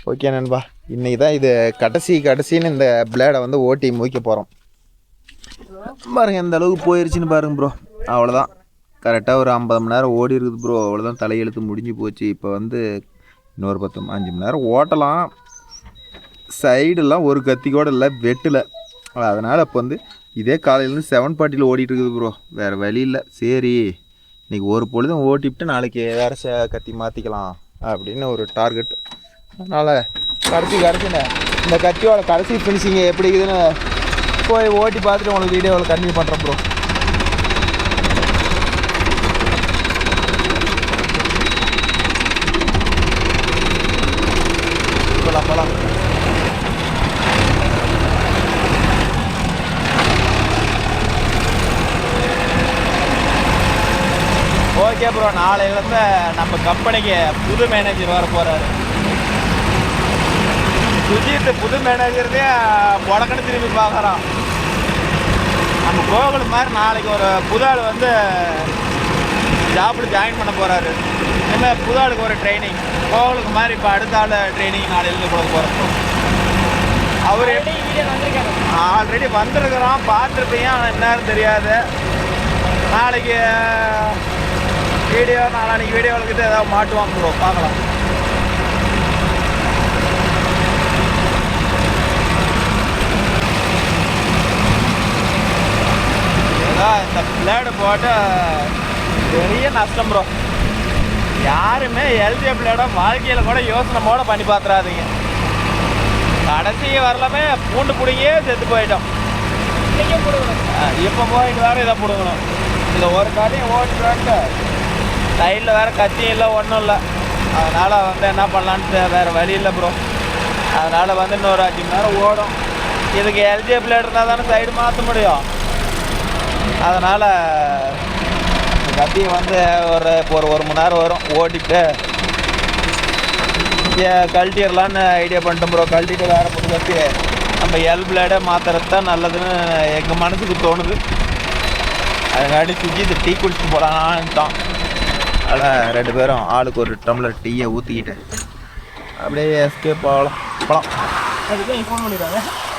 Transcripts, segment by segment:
Okay நண்பா, இன்னைக்கு தான் இது கடைசின்னு இந்த பிளேடை வந்து ஓட்டி முடிக்க போகிறோம். பாருங்கள் எந்த அளவுக்கு போயிடுச்சின்னு பாருங்க ப்ரோ. அவ்வளோதான், கரெக்டாக ஒரு 50 மணி நேரம் ஓடி இருக்குது ப்ரோ. அவ்வளோதான், தலையெழுத்து முடிஞ்சு போச்சு. இப்போ வந்து இன்னொரு 5 மணி நேரம் ஓட்டலாம். சைடெல்லாம் ஒரு கத்தி கூட இல்லை, வெட்டில். அதனால் இப்போ வந்து இதே காலையிலேருந்து 740 ஓடிட்டு இருக்குது ப்ரோ. வேறு வழி இல்லை. சரி இன்றைக்கி ஒரு பொழுதும் ஓட்டிவிட்டு நாளைக்கு வேறு கத்தி மாற்றிக்கலாம் அப்படின்னு ஒரு டார்கெட். அதனால் கடைசின்னு இந்த கத்தியோட கடைசி ஃபினிஷிங்கு எப்படி இருக்குதுன்னு போய் ஓட்டி பார்த்துட்டு உங்களுக்கு வீடியோவில் கண்டினியூ பண்ணுறேன் ப்ரோ. போகலாம். ஓகே ப்ரோ, நாளையிலேருந்து நம்ம கம்பெனிக்கு புது மேனேஜர் வர போகிறாரு. சுஜித் புது மேனேஜர்தே முடக்கன்னு திரும்பி பார்க்குறான். நம்ம கோகுல் மாதிரி நாளைக்கு ஒரு புது ஆள் வந்து ஜாப்பில் ஜாயின் பண்ண போகிறாரு. என்ன புது ஆளுக்கு ஒரு ட்ரைனிங், கோகுலுக்கு மாதிரி இப்போ அடுத்த ஆள் ட்ரைனிங் நாளையிலேருந்து கொடுக்க போகிறோம். அவர் ஆல்ரெடி வந்திருக்கிறோம், பார்த்துருப்பீங்க. ஆனால் என்னன்னு தெரியாது. நாளைக்கு நாளைக்கு வீடியோவுக்கு ஏதாவது மாட்டுவாங்க ப்ரோ, பார்க்கலாம். ஏதாவது இந்த பிளேடு போட்டு பெரிய நஷ்டம் ப்ரோ. யாருமே எல்ஜி பிளேடை வாழ்க்கையில் கூட யோசனை போட பண்ணி பார்த்துறாதீங்க. கடைசி வரலாமே பூண்டு பிடிங்கியே செத்து போயிட்டோம். இப்போ போயிட்டு வேறு இதை பிடுங்கணும். இந்த ஒரு காரையும் ஓட்டுறான்ட்டு சைடில் வேறு கத்தியும் இல்லை, ஒன்றும் இல்லை. அதனால் வந்து என்ன பண்ணலான்ட்டு வேறு வழி இல்லை ப்ரோ. அதனால் வந்து இன்னொரு 5 மணி நேரம் ஓடும். இதுக்கு எல்ஜி பிளேட் இருந்தால் தானே சைடு மாற்ற முடியும். அதனால் கத்தியை வந்து ஒரு மணி நேரம் வரும், ஓட்டிட்டு கழட்டிடலான்னு ஐடியா பண்ணிட்டோம் ப்ரோ. கழட்டிட்டு வேறு புது கத்தி நம்ம எல் பிளேடே மாற்றுறது தான் நல்லதுன்னு எங்கள் மனசுக்கு தோணுது. அதுக்காட்டி சுஜித் டீ குடிச்சிட்டு போகலான்ட்டான். அதில் 2 பேரும் ஆளுக்கு ஒரு டம்ளர் டீயை ஊற்றிக்கிட்டு அப்படியே எஸ்கேப் போகலாம்.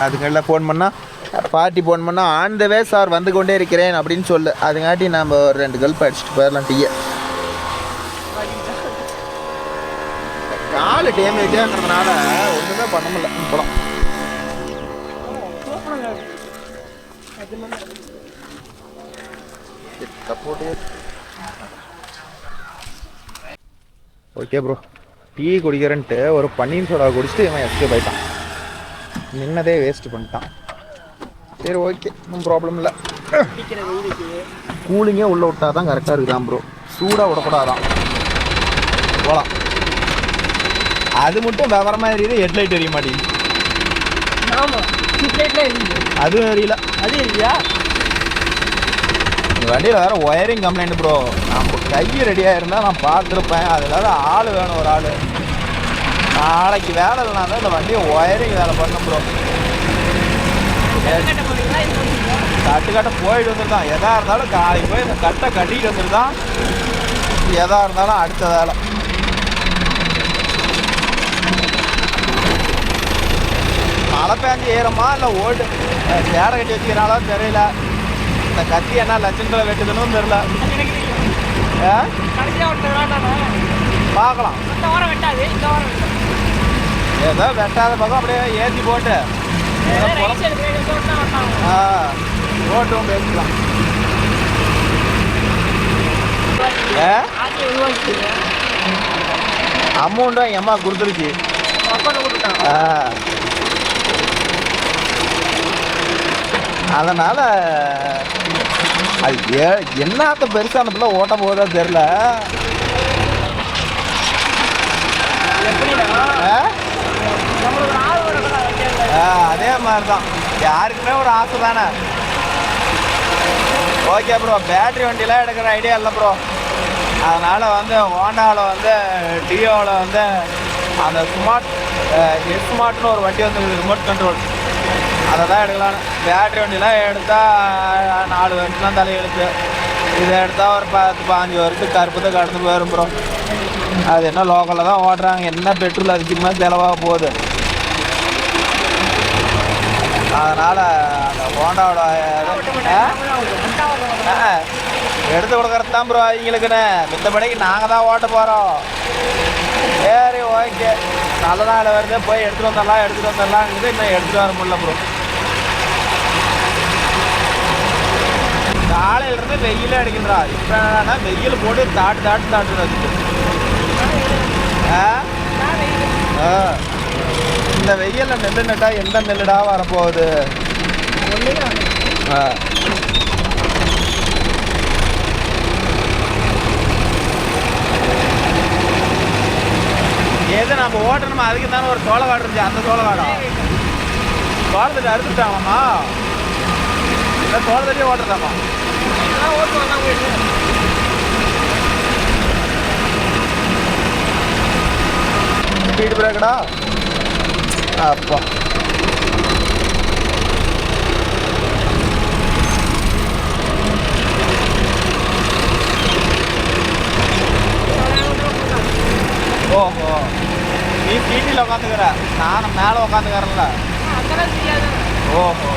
அதுக்கெல்லாம் ஃபோன் பண்ணால் பார்ட்டி ஃபோன் பண்ணால் ஆன் த வே சார் வந்து கொண்டே இருக்கிறேன் அப்படின்னு சொல்லு. அதுங்காட்டி நம்ம ஒரு 2 கல்ப் அடிச்சுட்டு போயிடலாம் டீயை. காலு டேமேஜாகிறதுனால ஒன்றுமே பண்ண முடியல. போகலாம். ஓகே ப்ரோ, டீ குடிக்கிறேன்ட்டு ஒரு பன்னீர் சோடா குடிச்சிட்டு இவன் எஸ்கேப் ஆகிட்டான். நின்னதே வேஸ்ட்டு பண்ணிட்டான். சரி ஓகே, ஒன்றும் ப்ராப்ளம் இல்லை. கூலிங்கே உள்ளே விட்டால் தான் கரெக்டாக இருக்குதான் ப்ரோ. சூடாக விடக்கூடாதான். போகலாம். அது மட்டும் விவரமாக எரியுது, ஹெட்லைட் எரிய மாட்டேங்குது. அதுவும் எரியல. அது எரியா இந்த வண்டியில் வேறு ஒயரிங் கம்ப்ளைண்ட் ப்ரோ. நம்ம கை ரெடியாக இருந்தால் நான் பார்த்துருப்பேன். அதில் ஆள் வேணும், ஒரு ஆள். நாளைக்கு வேலை இல்லைனா தான் இந்த வண்டியை ஒயரிங் வேலை பண்ணணும் ப்ரோ. கட்டு போயிட்டு வந்துருந்தான். எதாக இருந்தாலும் காலைக்கு போய் இந்த கட்டை கட்டிட்டு வந்துருந்தான். எதாக இருந்தாலும் அடுத்த வேலை. மழை பேஞ்சு ஏறமா இல்லை ஓட்டு சேரை கட்டி வச்சுக்கிறாலும் தெரியல. இந்த கத்தி என்ன லட்சங்களை வெட்டுதுன்னு தெரியல. பார்க்கலாம். ஏதோ வெட்டாத பக்கம் அப்படியே ஏற்றி போட்டு ஓட்டும் பேசலாம். அமௌண்ட்டும் எங்கள் அம்மா கொடுத்துருச்சு. அதனால் அது என்னத்த பெருசானதுல ஓட்ட போதா தெரில. அதே மாதிரி தான் யாருக்குமே ஒரு ஆசை தானே. ஓகே ப்ரோ, பேட்ரி வண்டியெலாம் எடுக்கிற ஐடியா இல்லை ப்ரோ. அதனால் வந்து ஹோண்டாவில் வந்து டியோவில் வந்து அந்த ஸ்மார்ட்னு ஒரு வண்டி வந்து ரிமோட் கண்ட்ரோல், அதை தான் எடுக்கலான்னு. பேட்ரி வண்டிலாம் எடுத்தால் 4 வருஷம்லாம் தலையெழுத்து. இதை எடுத்தால் ஒரு 10-15 வருஷத்துக்கு கருப்பு தான் கடந்து போயிடும் ப்ரோ. அது என்ன லோக்கலில் தான் ஓட்டுறாங்க, என்ன பெட்ரோல் அதிகமாக செலவாக போகுது. அதனால் அந்த ஹோண்டாவோட எடுத்து கொடுக்குறது தான் ப்ரோ அவங்களுக்குன்னு. மித்தபடிக்கு நாங்கள் தான் ஓட்ட போகிறோம். சரி ஓகே, நல்ல நாள் வருது, போய் எடுத்துகிட்டு வந்துடலாம்ங்குது. இன்னும் எடுத்துகிட்டு வர முடியல ப்ரோ. காலையிலேருந்து வெயிலே அடிக்கின்றா. இப்போ என்னன்னா வெயில் போட்டு தாட்டுறது. இந்த வெயிலில் நெல் நட்டா எந்த நெல்லுடா வரப்போகுது? எது நம்ம ஓட்டணுமா? அதுக்கு தானே ஒரு சோளக்காடு இருந்துச்சு. அந்த சோளக்காடம் சோளத்தடி அறுத்துட்டாங்கம்மா. இல்லை சோளத்தடியே ஓட்டுறதாம்மா. ஸ்பீடு பிரேக்கடா அப்பா. ஓஹோ, நீ சீட்டில் உட்காந்துக்கிற, நானும் மேலே உட்காந்துக்கிறேன்ல. ஓஹோ,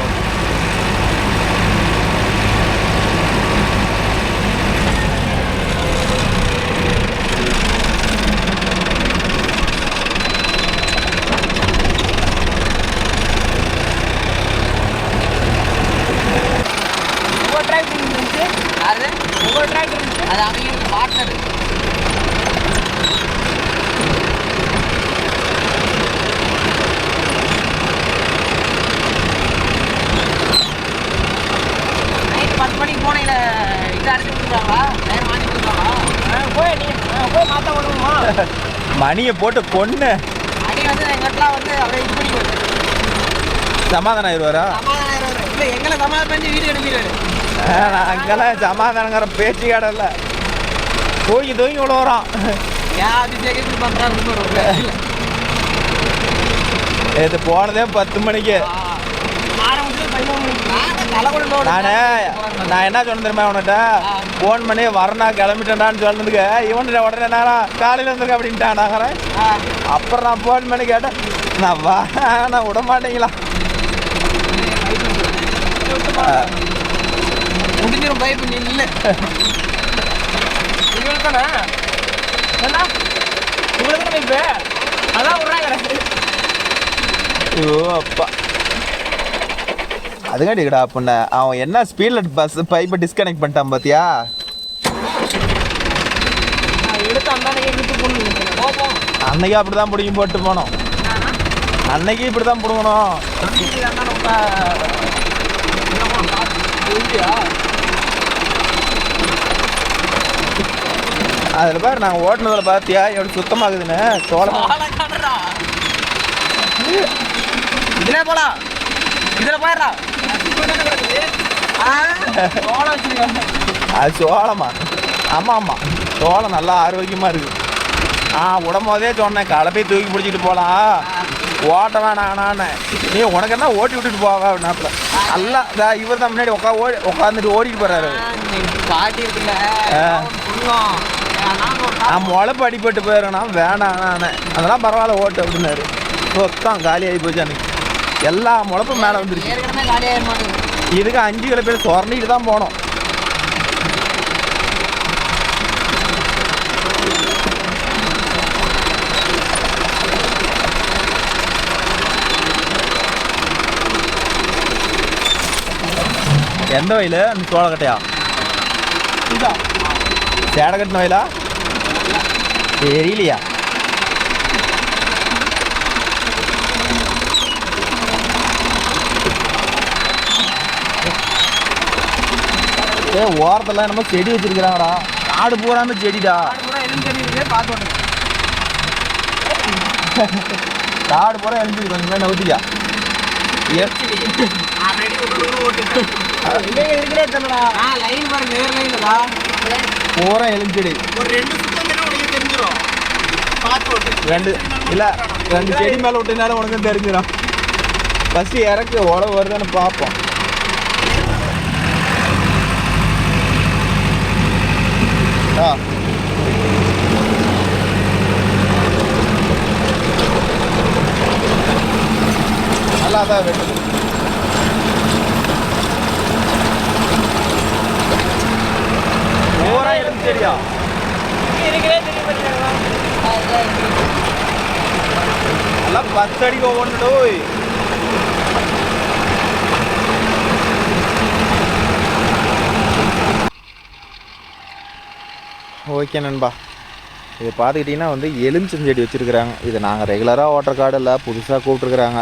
அது அவங்க பார்ட்னர். நைட்டு 10 மணிக்கு போனீங்கள இது அடிச்சு கொடுத்துருவாங்களா? நேரம் மாற்றி கொடுத்துருவாங்களா? போய் மாற்ற விடுவோமா? மணியை போட்டு பொண்ணு மணி வந்து எங்கிட்டலாம் வந்து அப்படியே இது பண்ணி வருது. சமாதானம் ஆயிடுவாரா? சமாதானம் ஆயிடுவாரு. இல்லை எங்களை சமாதானம் பண்ணி வீடு அனுப்பிடுவாரு. அங்கெல்லாம் சமாதானங்கிற பேச்சு கடல தூங்கி விழுவுறான். இது போனதே 10 மணிக்கு. நான் என்ன சொன்ன தெரியுமா உன்கிட்ட? ஃபோன் பண்ணி வரனா கிளம்பிட்டேன்டான்னு சொன்னதுக்கு இவன்கிட்ட உடனே நான் காலையில் வந்துருக்கேன் அப்படின்ட்டான். அப்புறம் நான் ஃபோன் பண்ணி கேட்டேன், நான் விட மாட்டேங்களா? முடிஞ்சிடும் பைப்பு நீ இல்லை. உங்களுக்கு அதான் விட்றாங்க. ஐயோ அப்பா, அதுக்காடிக்கடா பொண்ணு. அவன் என்ன ஸ்பீடில் பஸ் பைப்பை டிஸ்கனெக்ட் பண்ணிட்டான் பார்த்தியா? அன்னைக்கு அப்படி தான் பிடிக்கும் போட்டு போனோம். அன்னைக்கு இப்படி தான் பிடுங்கணும். அதில் பாரு, நாங்கள் ஓட்டுனதில் பார்த்தியா எப்படி சுத்தமாகுதுன்னு? சோளம் இதில் போலாம், இதில் போயிடா. அது சோளமா? ஆமாம், சோளம் நல்லா ஆரோக்கியமாக இருக்குது. விடும்போதே சொன்னேன், கலப்பை தூக்கி பிடிச்சிட்டு போகலாம், ஓட்ட வேணாண்ணே. நீ உனக்கு என்ன ஓட்டி விட்டுட்டு போவா அப்படின்னாப்புல. நல்லா இவர் தான் முன்னாடி உட்காந்துட்டு ஓடிட்டு போகிறாரு. பாட்டி இருக்குல்ல, முளைப்பு அடிப்பட்டு போயிடறேன்னா வேணாண்ணே, அதெல்லாம் பரவாயில்ல ஓட்டு அப்படின்னாரு. சொத்தம் காலி ஆகி போச்சு அன்னைக்கு. எல்லா முளைப்பும் மேலே வந்துருச்சு. இதுக்கு 5 கிலோ பேர் சொரண்டிட்டு தான் போனோம். எந்த வயலு? அந்த சோளக்கட்டையா? சேடை கட்டின வயலா? தெரியலையா? ஓரத்தெல்லாம் என்னமோ செடி வச்சிருக்கிறாங்கடா. காடு பூராமே செடிடா. காடு பூரா எழுந்திருக்கு. கொஞ்சம் நவுத்திக்கா. பூரா எலுஞ்செடி. ரெண்டு செடி மேலே விட்டனால உனக்கும் தெரிஞ்சிடும். ஃபஸ்ட்டு இறக்கு உழவு வருதுன்னு பார்ப்போம். தான் வெட்டுது. ஓரா எலும்பு செடியா இருக்கிறே தெரியும். எல்லாம் 10 அடிக்கு ஒவ்வொன்று. ஓகே நண்பா, இது பார்த்துக்கிட்டிங்கன்னா வந்து எலுமிச்சம் செடி வச்சுருக்குறாங்க. இது நாங்கள் ரெகுலராக ஓட்டுற காடு இல்லை, புதுசாக கூப்பிட்ருக்குறாங்க.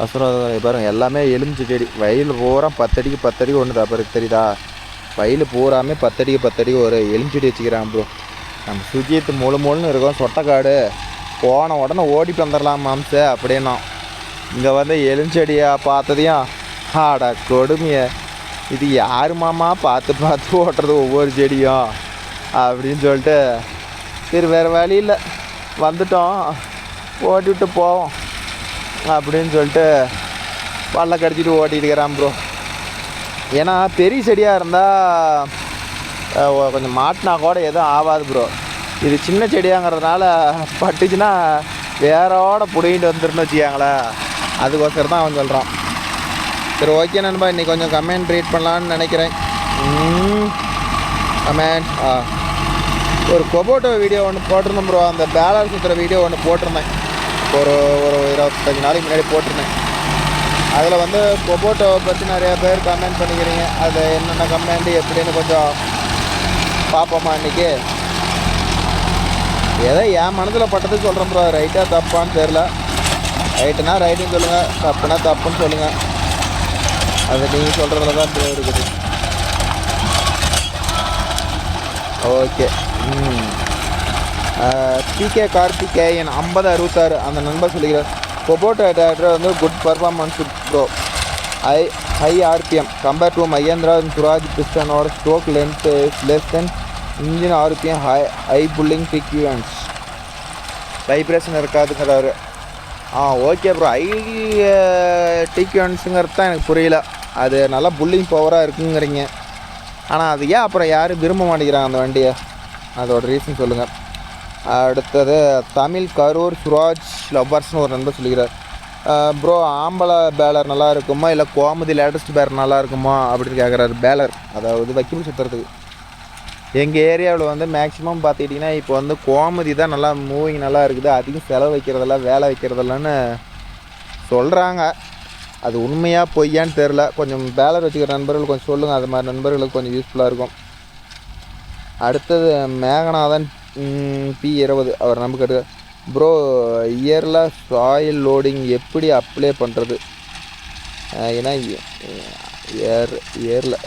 அசுரம் பாருங்க, எல்லாமே எலுமிச்சை செடி. வயல் பூரா 10 அடிக்கு 10 அடிக்கு ஒன்று தான் பாரு, தெரியுதா? வயல் பூராமே 10 அடிக்கு 10 அடிக்கு ஒரு எலுமிச்செடி வச்சுக்கிறாங்க ப்ரோ. நம்ம சுஜித்து முழுன்னு இருக்கோம், சொட்டைக்காடு, போன உடனே ஓடிட்டு வந்துடலாம் மாம்ச அப்படின்னா. இங்கே வந்து எலுமிச்செடியாக பார்த்ததையும் ஆடா கொடுமைய, இது யார் மாமா பார்த்து பார்த்து ஓட்டுறது ஒவ்வொரு செடியும் அப்படின்னு சொல்லிட்டு சரி வேறு வழி இல்லை வந்துட்டோம், ஓட்டிவிட்டு போவோம் அப்படின்னு சொல்லிட்டு பல்ல கடிச்சிட்டு ஓட்டிகிட்டு இருக்கிறான் ப்ரோ. ஏன்னா பெரிய செடியாக இருந்தால் கொஞ்சம் மாட்டினா கூட எதுவும் ஆகாது ப்ரோ. இது சின்ன செடியாங்கிறதுனால பட்டுச்சுன்னா வேறோட பிடிங்கிட்டு வந்துருன்னு வச்சுக்காங்களேன், அதுக்கோசரம் தான் அவன் சொல்கிறான். சரி ஓகே நண்பா, இன்றைக்கி கொஞ்சம் கமெண்ட் ரீட் பண்ணலான்னு நினைக்கிறேன். கமெண்ட் ஒரு கொபோட்டோ வீடியோ ஒன்று போட்டிருந்தேன் ப்ரோ. அந்த பேலர் சுற்றுற வீடியோ ஒன்று போட்டிருந்தேன், ஒரு 25 நாளைக்கு முன்னாடி போட்டிருந்தேன். அதில் வந்து கொபோட்டோவை பற்றி நிறையா பேர் கமெண்ட் பண்ணிக்கிறீங்க. அது என்னென்ன கமெண்ட் எப்படின்னு கொஞ்சம் பார்ப்போமா இன்றைக்கி. ஏதோ என் மனதில் பட்டது சொல்கிறேன் ப்ரோ, ரைட்டாக தப்பான்னு தெரில. ரைட்டுனா ரைட்டுன்னு சொல்லுங்கள், தப்புனா தப்புன்னு சொல்லுங்கள். அது நீங்கள் சொல்கிறதுல தான் ப்ரோ இருக்குது. ஓகே. பிகே கார்த்திகேயன் 5066 அந்த நண்பர் சொல்லிக்கிறார், கொபோட்டோ டேரக்டர் வந்து good performance bro, high RPM compare to Mahindra Suraj பிஸ்டனோட stroke length less then engine RPM, high pulling frequency, vibration இருக்காதுங்கிறாரு. ஓகே ப்ரோ, ஹை ஃப்ரீக்வன்ஸுங்கிறது தான் எனக்கு புரியல. அது நல்லா புல்லிங் பவராக இருக்குங்கிறீங்க, ஆனால் அது ஏன் அப்புறம் யாரும் விரும்ப மாட்டேங்கிறாங்க அந்த வண்டியை, அதோட ரீசன் சொல்லுங்கள். அடுத்தது தமிழ் கரூர் சுராஜ் லவ்வர்ஸ்னு ஒரு நண்பர் சொல்லிக்கிறார், ப்ரோ ஆம்பளை பேலர் நல்லா இருக்குமா இல்லை கோமதி லேட்டஸ்ட் பேலர் நல்லா இருக்குமா அப்படின்னு கேட்குறாரு. பேலர் அதாவது வைக்கல் சுற்றுறதுக்கு எங்கள் ஏரியாவில் வந்து மேக்ஸிமம் பார்த்துக்கிட்டிங்கன்னா இப்போ வந்து கோமதி தான் நல்லா மூவிங் நல்லா இருக்குது, அதிகம் செலவு வைக்கிறதில்ல வேலை வைக்கிறதில்லன்னு சொல்கிறாங்க. அது உண்மையாக பொய்யான்னு தெரில. கொஞ்சம் பேலர் வச்சுக்கிற நண்பர்கள் கொஞ்சம் சொல்லுங்கள், அது மாதிரி நண்பர்களுக்கு கொஞ்சம் யூஸ்ஃபுல்லாக இருக்கும். அடுத்தது மேகநாதன் P20 அவர் நம்ம கேட்டு, ப்ரோ இயரில் சாயில் லோடிங் எப்படி அப்ளை பண்ணுறது, ஏன்னா இயரில்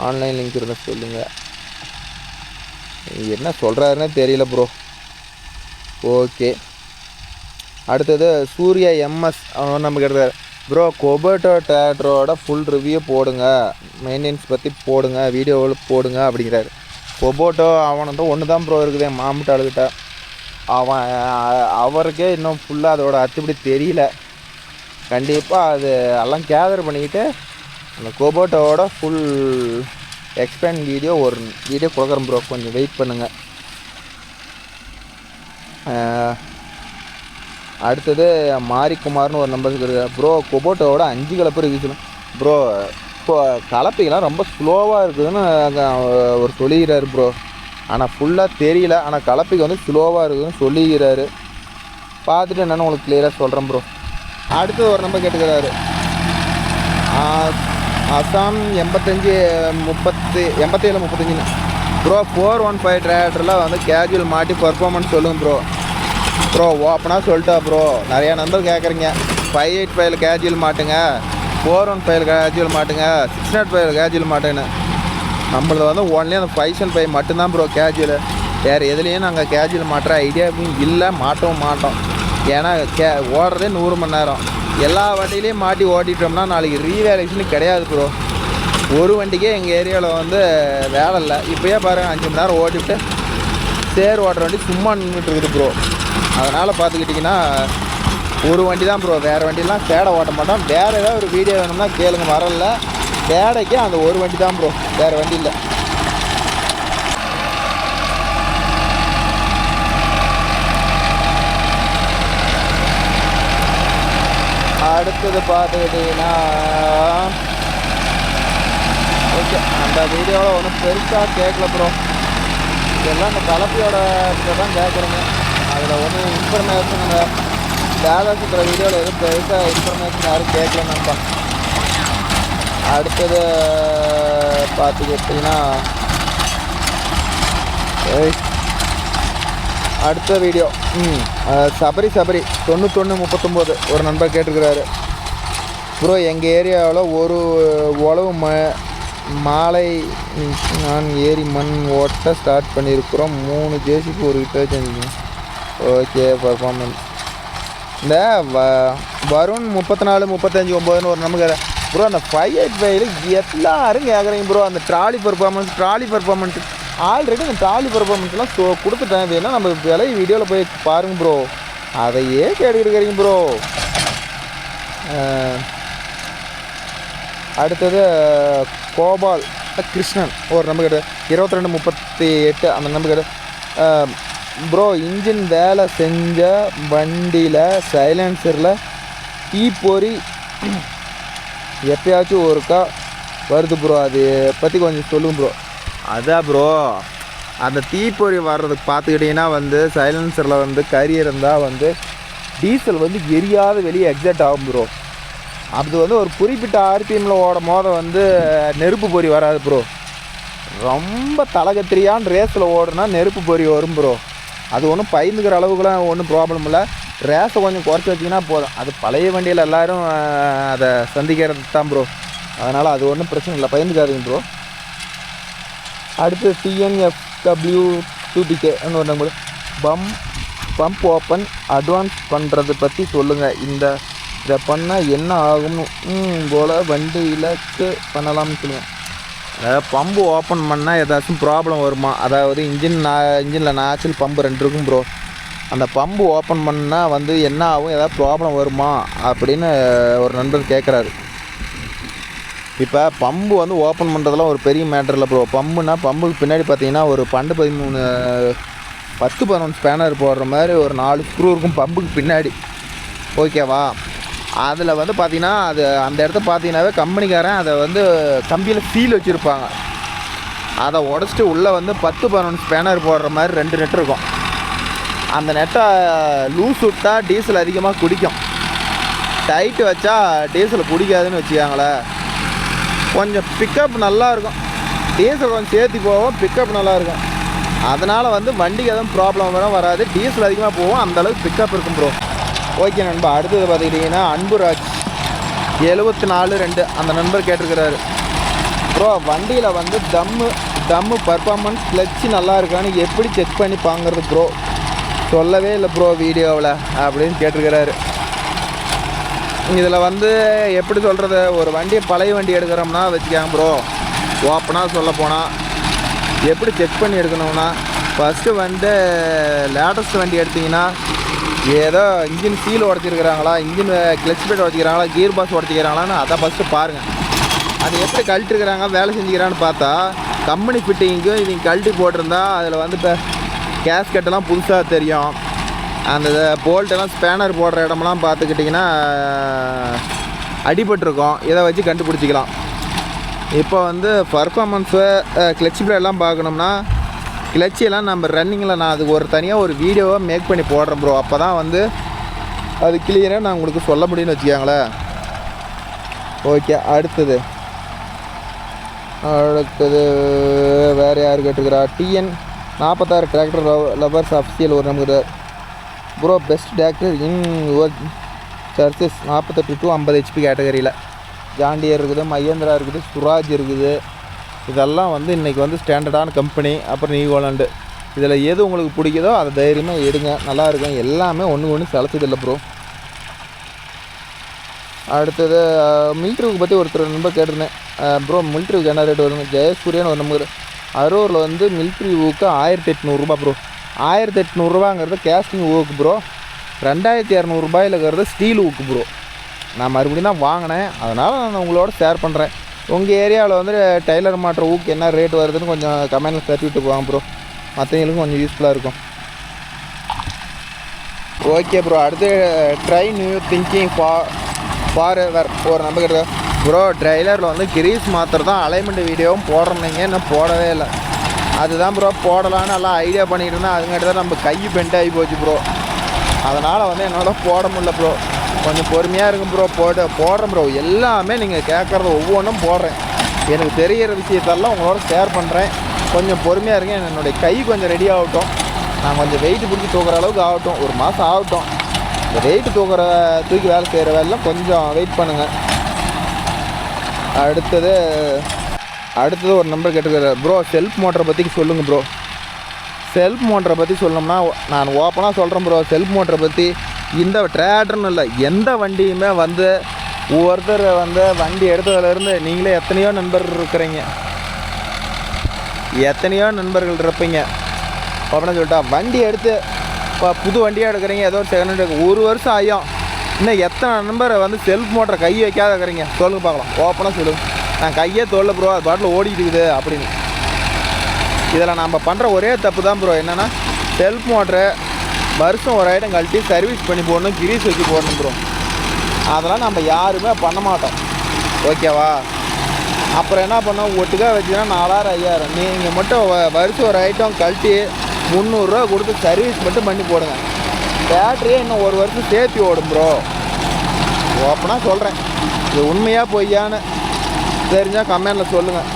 ஆன்லைன் லிங்க் இருந்தால் சொல்லுங்கள். என்ன சொல்கிறாருன்னே தெரியல ப்ரோ. ஓகே. அடுத்தது சூர்யா MS அவன் நம்ம கேட்டார், ப்ரோ கொபோட்டோ டிராக்டரோட ஃபுல் ரிவ்யூ போடுங்க, மெயின்டெனன்ஸ் பற்றி போடுங்க, வீடியோவில் போடுங்க அப்படிங்கிறாரு. கொபோட்டோ அவன் ஒன்று தான் ப்ரோ இருக்குது என் மாம்பிட்ட ஆளுகிட்ட. அவருக்கே இன்னும் ஃபுல்லாக அதோட அத்துப்படி தெரியல. கண்டிப்பாக அது எல்லாம் கேதர் பண்ணிக்கிட்டு அந்த கொபோட்டோவோட ஃபுல் எக்ஸ்பிளைன் வீடியோ ஒரு வீடியோ கொடுக்குறேன் ப்ரோ, கொஞ்சம் வெயிட் பண்ணுங்கள். அடுத்தது மாரிக்குமார்னு ஒரு நம்பர் இருக்குது, ப்ரோ கொபோட்டோவோட 5 கலப்பு ரிவ்யூ சொல்லுங்கள் ப்ரோ. இப்போ கலப்பைகள்லாம் ரொம்ப ஸ்லோவாக இருக்குதுன்னு ஒரு சொல்லிக்கிறாரு ப்ரோ, ஆனால் ஃபுல்லாக தெரியல. ஆனால் கலப்பைக்கு வந்து ஸ்லோவாக இருக்குதுன்னு சொல்லிக்கிறாரு. பார்த்துட்டு என்னென்னு உங்களுக்கு கிளியராக சொல்கிறேன் ப்ரோ. அடுத்தது ஒரு நம்பர் கேட்டுக்கிறாரு, அசாம் 8735 ப்ரோ 415 டிராக்டரில் வந்து கேஜுவல் மாட்டி பர்ஃபார்மன்ஸ் சொல்லுங்கள் ப்ரோ ஓப்பனாக சொல்லிட்டா ப்ரோ. நிறையா நம்பர் கேட்குறீங்க, 585 கேஜுவல் மாட்டுங்க, 415 கேஜுவல் மாட்டுங்க, 605 கேஜுவல் மாட்டுன்னு. நம்மளது வந்து ஒன்லி அந்த 505 மட்டும்தான் ப்ரோ கேஜுவலு. வேறு எதுலேயும் நாங்கள் கேஜுவல் மாட்டுற ஐடியா இல்லை, மாட்டவும் மாட்டோம். ஏன்னா ஓடுறதே 100 மணி நேரம். எல்லா வண்டியிலையும் மாட்டி ஓட்டிட்டோம்னா நாளைக்கு ரீவேலேஷன் கிடையாது ப்ரோ. ஒரு வண்டிக்கே எங்கள் ஏரியாவில் வந்து வேலை இல்லை. இப்போயே பாருங்கள் 5 மணி நேரம் ஓட்டிவிட்டு சேர் ஓட்டுற வண்டி சும்மா நின்றுட்டு இருக்குது ப்ரோ. அதனால் பார்த்துக்கிட்டிங்கன்னா ஒரு வண்டி தான் ப்ரோ, வேறு வண்டிலாம் சேடை ஓட்ட மாட்டோம். வேறு ஏதாவது ஒரு வீடியோ வேணும்னா கேளுங்க, வரல சேடைக்கு அந்த ஒரு வண்டி தான் ப்ரோ, வேறு வண்டி இல்லை. அடுத்தது பார்த்துக்கிட்டிங்கன்னா ஓகே, அந்த வீடியோவில் ஒன்றும் பெருசாக கேட்கல ப்ரோ. இதெல்லாம் இந்த கலப்பையோட இதை தான் கேட்குறேங்க. அதில் ஒன்றும் இன்ஃபர்மேஷன் அந்த வேலை சுற்றுற வீடியோவில் எதுவும் பெருசாக இன்ஃபர்மேஷன் யாரும் கேட்கல நண்பா. அடுத்தது பார்த்துக்கிட்டிங்கன்னா அடுத்த வீடியோ சபரி 9139 ஒரு நண்பர் கேட்டிருக்கிறாரு. ப்ரோ எங்கள் ஏரியாவில் ஒரு உழவு மாலை நான் ஏரி மண் ஓட்ட ஸ்டார்ட் பண்ணியிருக்கிறோம். 3 ஜேசிக்கு ஒரு கிட்ட செஞ்சுங்க. ஓகே பர்ஃபார்மன்ஸ் இந்த வருண் 34-35-9 ஒரு நம்பர் ப்ரோ. அந்த 585 எல்லாரும் கேட்குறீங்க ப்ரோ. அந்த ட்ராலி பர்ஃபார்மன்ஸ் ஆல்ரெடி அந்த ட்ராலி பர்ஃபார்மன்ஸ்லாம் கொடுத்துட்டேன். வேணால் நம்ம விலை வீடியோவில் போய் பாருங்கள் ப்ரோ. அதையே கேட்டுக்கிறீங்க ப்ரோ. அடுத்தது கோபால் கிருஷ்ணன் ஒரு நம்பர் 2238 அந்த நம்பர் ப்ரோ. இன்ஜின் வேலை செஞ்ச வண்டியில் சைலன்சரில் தீப்பொறி எப்பயாச்சும் ஒருக்கா வருது ப்ரோ. அது பற்றி கொஞ்சம் சொல்லுங்கள் ப்ரோ. அதான் ப்ரோ, அந்த தீப்பொறி வர்றதுக்கு பார்த்துக்கிட்டிங்கன்னா வந்து சைலன்சரில் வந்து கறி இருந்தால் வந்து டீசல் வந்து எரியாத வெளியே எக்ஸாக்ட் ஆகும் ப்ரோ. அது வந்து ஒரு குறிப்பிட்ட ஆர்பிஎம்மில் ஓடும் போது வந்து நெருப்பு பொறி வராது ப்ரோ. ரொம்ப தலைகத்திரியான் ரேஸில் ஓடுனா நெருப்பு பொறி வரும் ப்ரோ. அது ஒன்றும் பயந்துக்கிற அளவுக்குலாம் ஒன்றும் ப்ராப்ளம் இல்லை. ரேஸை கொஞ்சம் குறைச்சி வச்சிங்கன்னா போதும். அது பழைய வண்டியில் எல்லோரும் அதை சந்திக்கிறது தான் ப்ரோ. அதனால் அது ஒன்றும் பிரச்சனை இல்லை, பயந்துக்காதீங்க ப்ரோ. அடுத்து TNFW2BK ஒரு நம்பர் பம்ப் ஓப்பன் அட்வான்ஸ் பண்ணுறது பற்றி சொல்லுங்கள். இதை பண்ணால் என்ன ஆகும்னு போல் வண்டியிலக்கு பண்ணலாம்னு சொல்லுங்கள். அதாவது பம்பு ஓப்பன் பண்ணால் ஏதாச்சும் ப்ராப்ளம் வருமா? அதாவது இன்ஜினில் நாச்சில் பம்பு 2 இருக்கும் ப்ரோ. அந்த பம்பு ஓப்பன் பண்ணால் வந்து என்ன ஆகும், ஏதாவது ப்ராப்ளம் வருமா அப்படின்னு ஒரு நண்பர் கேட்குறாரு. இப்போ பம்பு வந்து ஓப்பன் பண்ணுறதுலாம் ஒரு பெரிய மேட்டர் இல்லை ப்ரோ. பம்புக்கு பின்னாடி பார்த்தீங்கன்னா ஒரு 10-11 ஸ்பேனர் போடுற மாதிரி ஒரு 4 ஸ்க்ரூ இருக்கும் பம்புக்கு பின்னாடி. ஓகேவா? அதில் வந்து பார்த்திங்கன்னா அது அந்த இடத்த பார்த்தீங்கன்னாவே கம்பெனிக்காரன் அதை வந்து கம்பியில் சீல் வச்சுருப்பாங்க. அதை உடச்சிட்டு உள்ளே வந்து 10-11 ஸ்பேனர் போடுற மாதிரி 2 நெட் இருக்கும். அந்த நெட்டை லூஸ் விட்டால் டீசல் அதிகமாக குடிக்கும். டைட்டு வச்சா டீசல் குடிக்காதுன்னு வச்சுக்காங்களேன். கொஞ்சம் பிக்கப் நல்லாயிருக்கும். டீசல் கொஞ்சம் சேர்த்து போவோம், பிக்கப் நல்லாயிருக்கும். அதனால் வந்து வண்டிக்கு எதுவும் ப்ராப்ளம் வராது. டீசல் அதிகமாக போகும், அந்தளவுக்கு பிக்கப் இருக்கும் ப்ரோ. ஓகே நண்பா. அடுத்தது பார்த்துக்கிட்டிங்கன்னா அன்புராஜ் 74-2 அந்த நண்பர் கேட்டிருக்கிறாரு. ப்ரோ வண்டியில் வந்து தம்மு பர்ஃபார்மன்ஸ் கிளச்சு நல்லா இருக்கான்னு எப்படி செக் பண்ணி பாங்கிறது ப்ரோ? சொல்லவே இல்லை ப்ரோ வீடியோவில் அப்படின்னு கேட்டிருக்கிறாரு. இதில் வந்து எப்படி சொல்கிறது, ஒரு பழைய வண்டி எடுக்கிறோம்னா வச்சுக்காங்க ப்ரோ. ஓப்பனாக சொல்ல போனால் எப்படி செக் பண்ணி எடுக்கணும்னா, ஃபஸ்ட்டு வந்து லேட்டஸ்ட் வண்டி எடுத்திங்கன்னா ஏதோ இன்ஜின் சீல் உடச்சிருக்கிறாங்களா, இன்ஜின் கிளச் பிளேட் உடச்சிக்கிறாங்களா, கியர் பாக்ஸ் உடச்சிக்கிறாங்களான்னு அதை ஃபஸ்ட்டு பாருங்கள். அது எப்படி கழட்டிருக்கிறாங்க வேலை செஞ்சுக்கிறான்னு பார்த்தா கம்பெனி ஃபிட்டிங்க்கும் இவங்க கழட்டி போட்டிருந்தா அதில் வந்து இப்போ கேஸ்கெட்டெல்லாம் புதுசாக தெரியும். அந்த போல்ட்டெல்லாம் ஸ்பேனர் போடுற இடமெல்லாம் பார்த்துக்கிட்டிங்கன்னா அடிபட்டிருக்கும். இதை வச்சு கண்டுபிடிச்சிக்கலாம். இப்போ வந்து பர்ஃபார்மன்ஸு கிளச் பிளேட்லாம் பார்க்கணும்னா கிளச்சியெல்லாம் நம்ம ரன்னிங்கில் நான் அதுக்கு ஒரு தனியாக ஒரு வீடியோவை மேக் பண்ணி போடுறேன் ப்ரோ. அப்போ தான் வந்து அது கிளியராக நான் உங்களுக்கு சொல்ல முடியும்னு வச்சுக்காங்களேன். ஓகே. அடுத்தது வேறு யார் கேட்டுக்கிறா? TN46 டிராக்டர் லவர்ஸ் அஃபிஷியல் ஒரு நமக்கு bro best tractor in your searches 48 to 50 HP கேட்டகரியில் ஜாண்டியர் இருக்குது, மஹேந்திரா இருக்குது, சுராஜ் இருக்குது. இதெல்லாம் வந்து இன்றைக்கி வந்து ஸ்டாண்டர்டான கம்பெனி. அப்புறம் நீகோலாண்டு. இதில் எது உங்களுக்கு பிடிக்குதோ அதை தைரியமாக எடுங்க, நல்லாயிருக்கும். எல்லாமே ஒன்று செலச்சதில்லை ப்ரோ. அடுத்தது மில்ட்ரிவுக்கு பற்றி ஒருத்தர் நம்பர் கேட்டிருந்தேன் ப்ரோ. மில்ட்ரிவுக்கு என்ன ரேட் வருங்க? ஜெயசூரியன் ஒரு நம்பர் அரூரில் வந்து மில்ட்ரிவுக்கு 1800 ரூபா ப்ரோ. 1800 ரூபாங்கிறது கேஸ்டிங் ஊக்கு ப்ரோ. 2200 ரூபாயில்ங்கிறது ஸ்டீல் ஊக்கு ப்ரோ. நான் மறுபடியும் தான் வாங்கினேன், அதனால் நான் உங்களோட ஷேர் பண்ணுறேன். உங்கள் ஏரியாவில் வந்து டைலர் மாட்டுற ஊக்கு என்ன ரேட் வருதுன்னு கொஞ்சம் கமெண்டில் தட்டிவிட்டு போவாங்க ப்ரோ. மற்றவங்களுக்கும் கொஞ்சம் யூஸ்ஃபுல்லாக இருக்கும். Okay bro. அடுத்து ட்ரை நியூ திங்கிங் பாரு வேறு ஒரு நம்பர் கேட்டு ப்ரோ ட்ரைலரில் வந்து கிரீஸ் மாத்திரம் தான் அலைன்மெண்ட் வீடியோவும் போடுறீங்க இன்னும் போடவே இல்லை. அதுதான் ப்ரோ போடலான்னு நல்லா ஐடியா பண்ணிகிட்டு இருந்தேன். அதுங்காட்டி தான் நம்ம கை பெண்ட் ஆகி போச்சு ப்ரோ. அதனால் வந்து என்னால் போட முடியல ப்ரோ. கொஞ்சம் பொறுமையாக இருக்கும் ப்ரோ. போடுறேன் ப்ரோ. எல்லாமே நீங்கள் கேட்குறது ஒவ்வொன்றும் போடுறேன். எனக்கு தெரிகிற விஷயத்தெல்லாம் உங்களோட ஷேர் பண்ணுறேன். கொஞ்சம் பொறுமையாக இருங்க. என்னுடைய கை கொஞ்சம் ரெடி ஆகட்டும். நான் கொஞ்சம் வெயிட்டு பிடிச்சி தூக்குற அளவுக்கு ஆகட்டும். ஒரு மாதம் ஆகட்டும். இந்த வெயிட்டு தூக்கி வேலை செய்கிற வேலைலாம் கொஞ்சம் வெயிட் பண்ணுங்கள். அடுத்தது ஒரு நம்பர் கேட்டுக்கிறார் ப்ரோ. செல்ஃப் மோட்டரை பற்றி சொல்லுங்கள் ப்ரோ. செல்ஃப் மோட்டரை பற்றி சொல்லணும்னா நான் ஓப்பனாக சொல்கிறேன் ப்ரோ. செல்ஃப் மோட்டரை பற்றி இந்த ட்ரேடர்னு இல்லை, எந்த வண்டியுமே வந்து ஒவ்வொருத்தர் வந்து வண்டி எடுத்ததுலேருந்து நீங்களே எத்தனையோ நண்பர்கள் இருக்கிறீங்க, எத்தனையோ நண்பர்கள் இருப்பீங்க. அப்படின்னு சொல்லிட்டா வண்டி எடுத்து இப்போ புது வண்டியாக எடுக்கிறீங்க, ஏதோ ஒரு செகண்ட் ஹேண்ட் ஒரு வருஷம் ஆகும். இன்னும் எத்தனை நண்பரை வந்து செல்ஃப் மோட்டரை கை வைக்காத இருக்கிறீங்க சொல்லுங்க பார்க்கலாம். ஓப்பனாக சொல்லுங்கள். நான் கையே தோல்ல ப்ரோ, அது பாட்டில் ஓடிக்கிட்டு இருக்குது அப்படின்னு. இதில் நம்ம பண்ணுற ஒரே தப்பு தான் ப்ரோ. என்னென்னா செல்ஃப் மோட்டரை வருஷம் ஒரு ஐட்டம் கழட்டி சர்வீஸ் பண்ணி போடணும், கிரீஸ் வச்சு போடணும் ப்ரோ. அதெல்லாம் நம்ம யாருமே பண்ண மாட்டோம். ஓகேவா? அப்புறம் என்ன பண்ணோம், ஒட்டுக்காக வச்சுன்னா 4000 5000. நீங்கள் மட்டும் வருஷம் ஒரு ஐட்டம் கழட்டி 300 ரூபா கொடுத்து சர்வீஸ் மட்டும் பண்ணி போடுங்க. பேட்டரியே இன்னும் ஒரு வருஷம் சேர்த்து ஓடும் ப்ரோ. ஓப்பனாக சொல்கிறேன். இது உண்மையாக பொய்யான்னு தெரிஞ்சால் கமெண்டில் சொல்லுங்கள்.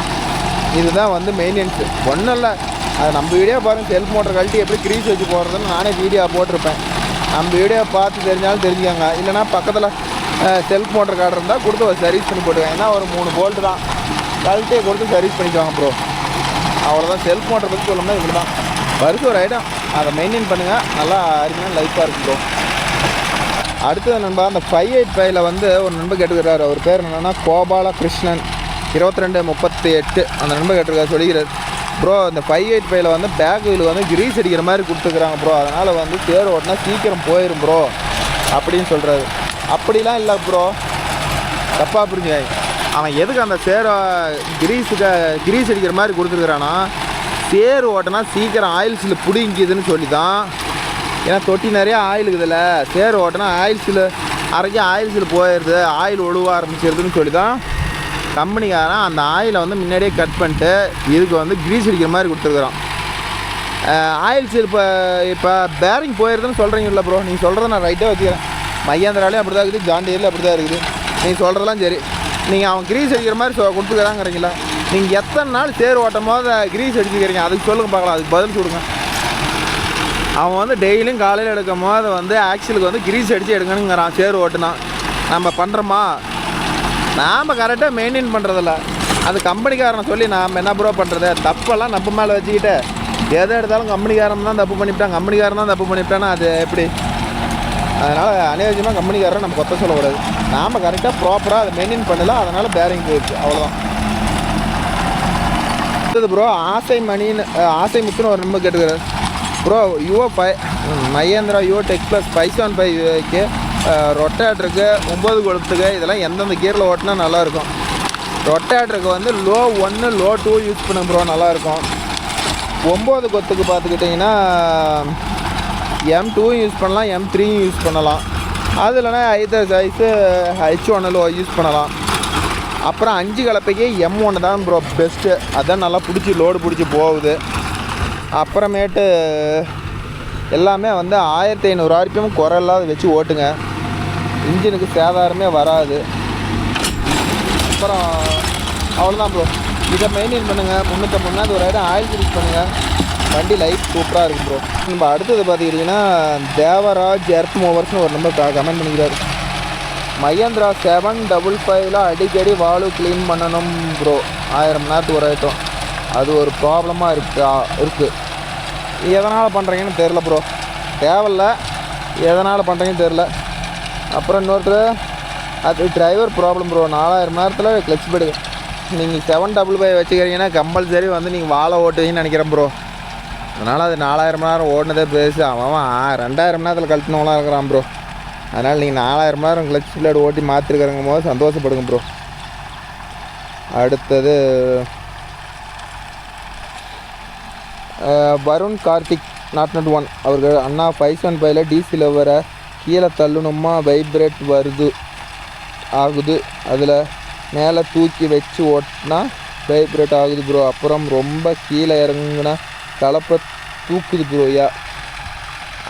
இதுதான் வந்து மெயின்டெனன்ஸு. ஒன்றும் இல்லை, அது நம்ம வீடியோ பாருங்கள். செல்ஃப் மோட்டர் கழட்டி எப்படி கிரீஸ் வச்சு போடுறதுன்னு நானே வீடியோ போட்டிருப்பேன். நம்ம வீடியோ பார்த்து தெரிஞ்சாலும் தெரிஞ்சுக்கோங்க. இல்லைனா பக்கத்தில் செல்ஃப் மோட்டர் கார்டு இருந்தால் கொடுத்து ஒரு சர்வீஸ் பண்ணி போட்டுக்கோங்க. ஏன்னா ஒரு 3 போல்ட்டு தான் கழட்டியை கொடுத்து சர்வீஸ் பண்ணிக்குவாங்க ப்ரோ. அவ்வளோதான். செல்ஃப் மோட்டர் பற்றி சொல்லணும்னா இப்படி தான். வருஷம் ஒரு ஐட்டம் அதை மெயின்டைன் பண்ணுங்கள். நல்லா அருமையான லைஃபாக இருக்கும் ப்ரோ. அடுத்தது நண்பா, அந்த 585 வந்து ஒரு நண்பர் கேட்டுக்கிறார். அவர் பேர் என்னென்னா கோபால கிருஷ்ணன் 2238. அந்த நண்பர் கேட்டுருக்காரு. சொல்லிக்கிறார் ப்ரோ, இந்த 585 வந்து பேக் வீல் வந்து கிரீஸ் அடிக்கிற மாதிரி கொடுத்துக்கிறாங்க ப்ரோ. அதனால் வந்து சேர் ஓட்டினா சீக்கிரம் போயிடும் ப்ரோ அப்படின்னு சொல்கிறாரு. அப்படிலாம் இல்லை ப்ரோ, தப்பாக புரிஞ்சுக்காங்க. அவன் எதுக்கு அந்த சேரை கிரீஸ் அடிக்கிற மாதிரி கொடுத்துருக்குறான்னா, சேர் ஓட்டினா சீக்கிரம் ஆயில் சீல் பிடிங்கிதுன்னு சொல்லி தான். ஏன்னா தொட்டி நிறையா ஆயில் இருக்குதுல்ல, சேர் ஓட்டினா ஆயில் சீல் அரைக்கி ஆயில் சீல் போயிடுது, ஆயில் ஒழுவ ஆரம்பிச்சிருதுன்னு சொல்லி தான் கம்பெனிக்காரன் அந்த ஆயிலை வந்து முன்னாடியே கட் பண்ணிட்டு இதுக்கு வந்து கிரீஸ் அடிக்கிற மாதிரி கொடுத்துருக்குறான். ஆயில் சீல் இப்போ பேரிங் போயிடுதுன்னு சொல்கிறீங்கல்ல ப்ரோ. நீங்கள் சொல்கிறத நான் ரைட்டாக வச்சுக்கிறேன். மையாந்திராலையும் அப்படி தான் இருக்குது, ஜாண்டியர்லையும் அப்படி தான் இருக்குது. நீங்கள் சொல்கிறதெல்லாம் சரி. நீங்கள் அவன் கிரீஸ் அடிக்கிற மாதிரி கொடுத்துக்கிறாங்கிறீங்களா? நீங்கள் எத்தனை நாள் சேர் ஓட்டும் போது கிரீஸ் அடிச்சுக்கிறீங்க அதுக்கு சொல்லுங்கள் பார்க்கலாம். அதுக்கு பதில் சொல்லுங்க. அவன் வந்து டெய்லியும் காலையில் எடுக்கும் போது வந்து ஆக்சிலுக்கு வந்து கிரீஸ் அடித்து எடுக்கணுங்கிறான் சேர் ஓட்டுனா. நம்ம பண்ணுறோமா? நாம் கரெக்டாக மெயின்டைன் பண்ணுறதில்ல. அது கம்பெனிக்காரனை சொல்லி நாம் என்ன ப்ரோ பண்ணுறது? தப்பெல்லாம் நம்ம மேலே வச்சுக்கிட்டு எதை எடுத்தாலும் கம்பெனிக்காரன் தான் தப்பு பண்ணிவிட்டான், கம்பெனிக்காரன் தான் தப்பு பண்ணிவிட்டான்னா அது எப்படி? அதனால் அநியோஜியமாக கம்பெனிக்காரன் நம்ம கொத்த சொல்லக்கூடாது. நாம் கரெக்டாக ப்ராப்பராக அதை மெயின்டைன் பண்ணலாம். அதனால் பேரிங் போயிடுச்சு, அவ்வளோதான். அடுத்தது ப்ரோ ஆசை முத்துன்னு ஒரு நம்பர் கேட்டுக்கிறார் bro. Mahindra Yuvo tech plus 575க்கு ரொட்டேட்டருக்கு 9 கொளுத்துக்கு இதெல்லாம் எந்தெந்த கியரில் ஓட்டினா நல்லாயிருக்கும்? ரொட்டேட்டருக்கு வந்து லோ 1 லோ 2 யூஸ் பண்ணுங்க ப்ரோ, நல்லாயிருக்கும். 9 கொத்துக்கு பார்த்துக்கிட்டிங்கன்னா M2 யூஸ் பண்ணலாம், M3 யூஸ் பண்ணலாம். அது இல்லைனா ஐதர் சைஸு H1 யூஸ் பண்ணலாம். அப்புறம் 5 கலப்பைக்கு M1 தான் ப்ரோ பெஸ்ட்டு. அதான் நல்லா பிடிச்சி லோடு பிடிச்சி போகுது. அப்புறமேட்டு எல்லாமே வந்து 1500 RPM குறை இல்லாத வச்சு ஓட்டுங்க. இன்ஜினுக்கு சேதாரமே வராது. அப்புறம் அவ்வளோதான் ப்ரோ. இதை மெயின்டைன் பண்ணுங்கள். 350 ஒரு ஐட்டம் ஆயில் சர்வீஸ் பண்ணுங்கள். வண்டி லைஃப் சூப்பராக இருக்கும் ப்ரோ. நம்ம அடுத்தது பார்த்துக்கிட்டிங்கன்னா தேவராஜ் எர்த் மூவர்ஸ்னு ஒரு நம்பர் கமெண்ட் பண்ணிக்கிறாரு. மகேந்திரா 755 அடிக்கடி வால்வு க்ளீன் பண்ணணும் ப்ரோ. 1000 மணி நேரத்துக்கு ஒரு ஐட்டம். அது ஒரு ப்ராப்ளமாக இருக்குது. எதனால் பண்ணுறீங்கன்னு தெரில ப்ரோ. தேவையில்ல, எதனால் பண்ணுறீங்கன்னு தெரில. அப்புறம் இன்னொருத்தர் அது டிரைவர் ப்ராப்ளம் ப்ரோ. 4000 மணி நேரத்தில் கிளச் பெடு. நீங்கள் 755 வச்சுக்கிறீங்கன்னா கம்பல்சரி வந்து நீங்கள் வாழை ஓட்டுவீங்கன்னு நினைக்கிறேன் ப்ரோ. அதனால் அது 4000 மணி நேரம் ஓடினதே பேசு. அவன் 2000 மணி நேரத்தில் கழட்டினவங்களாம் இருக்கிறான் ப்ரோ. அதனால் நீங்கள் 4000 மணி நேரம் கிளச் பிளேடு ஓட்டி மாற்றிருக்கிறங்கும் போது சந்தோஷப்படுங்க ப்ரோ. அடுத்தது வருண் கார்த்திக் நாட் 1 அவர்கள் அண்ணா 575 டிசியில் வர கீழே தள்ளணுமா வைப்ரேட் வருது. ஆகுது. அதில் மேலே தூக்கி வச்சு ஓட்டினா வைப்ரேட் ஆகுது ப்ரோ. அப்புறம் ரொம்ப கீழே இறங்குனா கலப்பை தூக்குது ப்ரோ.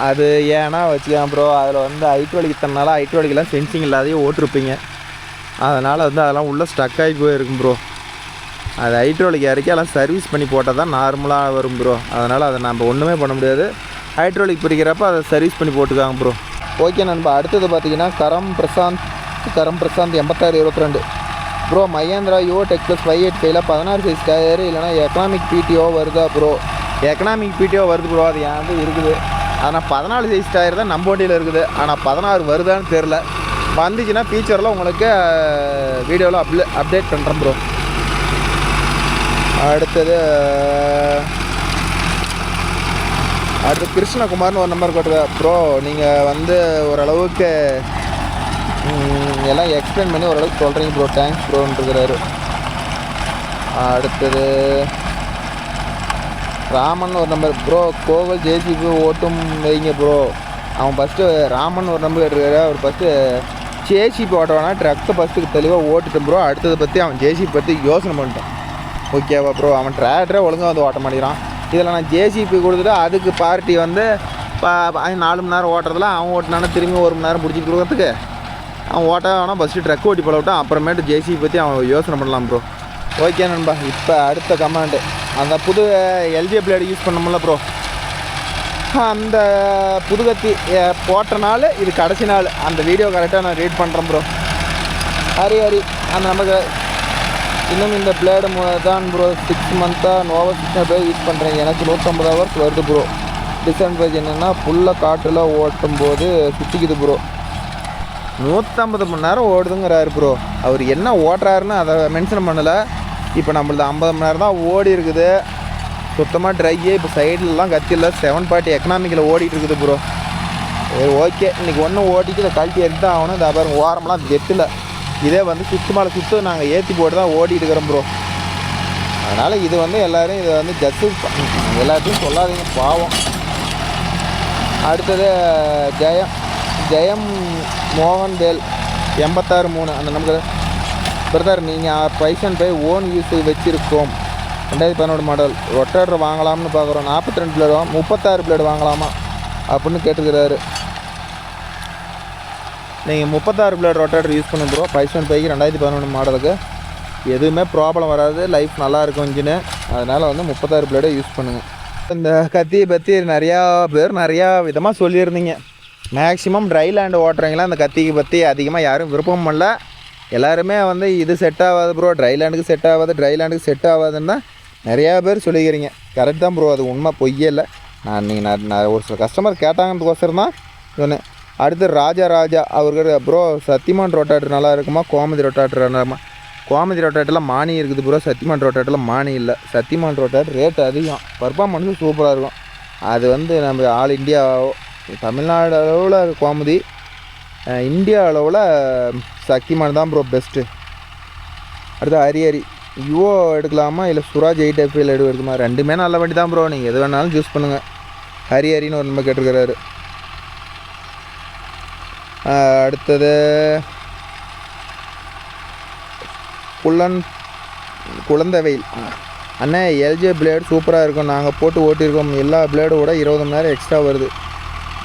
அது ஏன்னா வச்சுக்கலாம் ப்ரோ, அதில் வந்து ஹைட்ரோலிக் இத்தனால ஹைட்ரோலிக்கெலாம் சென்சிங் இல்லாதையே ஓட்டிருப்பீங்க. அதனால் வந்து அதெல்லாம் உள்ளே ஸ்டக் ஆகி போயிருக்கும் ப்ரோ. அது ஹைட்ரோலிக் இறக்கி எல்லாம் சர்வீஸ் பண்ணி போட்டால் தான் நார்மலாக வரும் ப்ரோ. அதனால் அதை நம்ம ஒன்றுமே பண்ண முடியாது. ஹைட்ரோலிக் பிரிக்கிறப்ப அதை சர்வீஸ் பண்ணி போட்டுக்காங்க ப்ரோ. ஓகே நண்பா. அடுத்தது பார்த்தீங்கன்னா கரம் பிரசாந்த் 8622 ப்ரோ. மகேந்திரா யோ டெக் ப்ளஸ் 585 16 சைஸ் டயர் இல்லைனா எக்கனாமிக் பிடிஓ வருதா ப்ரோ? எக்கனாமிக் பிடிஓ வருது ப்ரோ. அது ஏன் இருக்குது. ஆனால் 14 சைஸ் டயர் தான் நம்ம வண்டியில் இருக்குது. ஆனால் 16 வருதான்னு தெரில. வந்துச்சுன்னா ஃபியூச்சரில் உங்களுக்கு வீடியோவில் அப்டேட் பண்ணுறேன் ப்ரோ. அடுத்து கிருஷ்ணகுமார்னு ஒரு நம்பர் போட்டுருக்க ப்ரோ. நீங்கள் வந்து ஓரளவுக்கு எல்லாம் எக்ஸ்பிளைன் பண்ணி ஓரளவுக்கு சொல்கிறீங்க ப்ரோ. தேங்க்ஸ் ப்ரோன்ட்டுருக்கிறாரு. அடுத்தது ராமன் ஒரு நம்பர் ப்ரோ. கோவில் ஜேசிபி ஓட்டும் வைங்க ப்ரோ. அவன் ஃபஸ்ட்டு ராமன் ஒரு நம்பர் கேட்டிருக்காரு. அவர் ஃபஸ்ட்டு ஜேசிபி ஓட்ட வேணாம், ட்ரக்கை ஃபஸ்ட்டுக்கு தெளிவாக ஓட்டுட்டேன் ப்ரோ. அடுத்ததை பற்றி அவன் ஜேசிபி பற்றி யோசனை பண்ணிட்டான். ஓகேவா ப்ரோ? அவன் டிராக்டரே ஒழுங்காக வந்து ஓட்ட மாட்டேங்கிறான். இதில் நான் ஜேசிபி கொடுத்துட்டு அதுக்கு பார்ட்டி வந்து 4 மணி நேரம் ஓட்டுறதுல அவன் ஓட்டினானா திரும்பி 1 மணி நேரம் பிடிச்சி கொடுக்கறதுக்கு அவன் ஓட்ட வேணாம். ஃபஸ்ட்டு ட்ரக் ஓட்டி போட விட்டான். அப்புறமேட்டு ஜேசிபி பற்றி அவன் யோசனை பண்ணலாம் ப்ரோ. ஓகே நண்பா. இப்போ அடுத்த கமெண்ட், அந்த புது எல்ஜி பிளேடு யூஸ் பண்ணோம்ல ப்ரோ, அந்த புது கத்தி போட்ட நாள் இது கடைசி நாள். அந்த வீடியோ கரெக்டாக நான் ரீட் பண்ணுறேன் ப்ரோ. ஹரி அந்த நமக்கு இன்னும் இந்த பிளேடு தான் ப்ரோ 6 மந்த்தாக நோவா 600 யூஸ் பண்ணுறேன். எனக்கு 150 ஹவர்ஸ் வருது ப்ரோ. டிஸ்அட்வான்டேஜ் என்னென்னா ஃபுல்லாக காற்றில் ஓட்டும் போது சுற்றிக்குது ப்ரோ. 150 மணி நேரம் ஓடுதுங்கிறாரு ப்ரோ. அவர் என்ன ஓட்டுறாருன்னு அதை மென்ஷன் பண்ணலை. இப்போ நம்மளது 50 மணி நேரம் தான் ஓடி இருக்குது. சுத்தமாக ட்ரையே. இப்போ சைட்லலாம் கத்தியில் 740 எக்கனாமிக்கில் ஓடிட்டு இருக்குது ப்ரோ. ஓகே, இன்றைக்கி ஒன்றும் ஓட்டிட்டு இதை கழட்டி எடுத்து தான் ஆகணும். இந்த பாருங்க ஓரமெல்லாம் வெட்டில் இதே வந்து சுத்து நாங்கள் ஏற்றி போட்டு தான் ஓடிட்டு இருக்கிறோம் ப்ரோ. அதனால் இது வந்து எல்லோரும் இதை வந்து ஜஸ்டிஸ் எல்லாத்தையும் சொல்லாதீங்க பாவம். அடுத்தது ஜெயம் மோகன்வேல் 86 அந்த நமக்கு பிரதர், நீங்கள் பைசன் பை ஓன் யூஸ் வச்சுருக்கோம். 2017 மாடல் ரொட்டேட்டர் வாங்கலாம்னு பார்க்குறோம். 42 பிளேடு 36 பிளேடு வாங்கலாமா அப்படின்னு கேட்டுக்கிறாரு. நீங்கள் 36 பிளேடு ரொட்டேட்டர் யூஸ் பண்ண ப்ரோ. பைசன் பைக்கு 2017 மாடலுக்கு எதுவுமே ப்ராப்ளம் வராது. லைஃப் நல்லாயிருக்கும் இன்ஜினு. அதனால் வந்து 36 பிளேடை யூஸ் பண்ணுங்கள். இந்த கத்தியை பற்றி நிறையா விதமாக சொல்லியிருந்தீங்க. மேக்ஸிமம் ட்ரை லேண்டு ஓட்டுறீங்களா அந்த கத்தியை பற்றி அதிகமாக யாரும் விருப்பம் பண்ணல. எல்லாருமே வந்து இது செட் ஆகாது ப்ரோ, ட்ரை லேண்டுக்கு செட் ஆகாதுன்னு தான் நிறையா பேர் சொல்லிக்கிறீங்க. கரெக்ட் தான் ப்ரோ. அது உண்மை, பொய்யே இல்லை. நான் ஒரு சில கஸ்டமர் கேட்டாங்கன்றதுக்கோசரம் தான் சொன்னேன். அடுத்து ராஜா அவர்கிட்ட ப்ரோ சத்தியமான் ரொட்டேட்டர் நல்லா இருக்குமா, கோமதி ரொட்டேட்டர் நல்லாமா? கோமதி ரொட்டேட்டரில் மானி இருக்குது ப்ரோ. சத்தியமான் ரொட்டேட்டரில் மானி இல்லை. சத்தியமான் ரொட்டேட்டர் ரேட் அதிகம், பர்ஃபார்மன்ஸும் சூப்பராக இருக்கும். அது வந்து நம்ம ஆல் இந்தியா தமிழ்நாடு அளவில் கோமதி, இந்தியா அளவில் சத்தியமான் தான் ப்ரோ பெஸ்ட்டு. அடுத்து ஹரி யுவோ எடுக்கலாமா இல்லை சுராஜ் 8F எடுக்குமா? ரெண்டுமே நல்ல வண்டி தான் ப்ரோ. நீங்கள் எது வேணாலும் சூஸ் பண்ணுங்கள். ஹரின்னு ஒரு நம்ம கேட்டிருக்கிறாரு. அடுத்தது குழந்தைவெயில் அண்ணே, எல்ஜி பிளேடு சூப்பராக இருக்கும். நாங்கள் போட்டு ஓட்டியிருக்கோம். எல்லா பிளேடோட 20 மணி நேரம் எக்ஸ்ட்ரா வருது.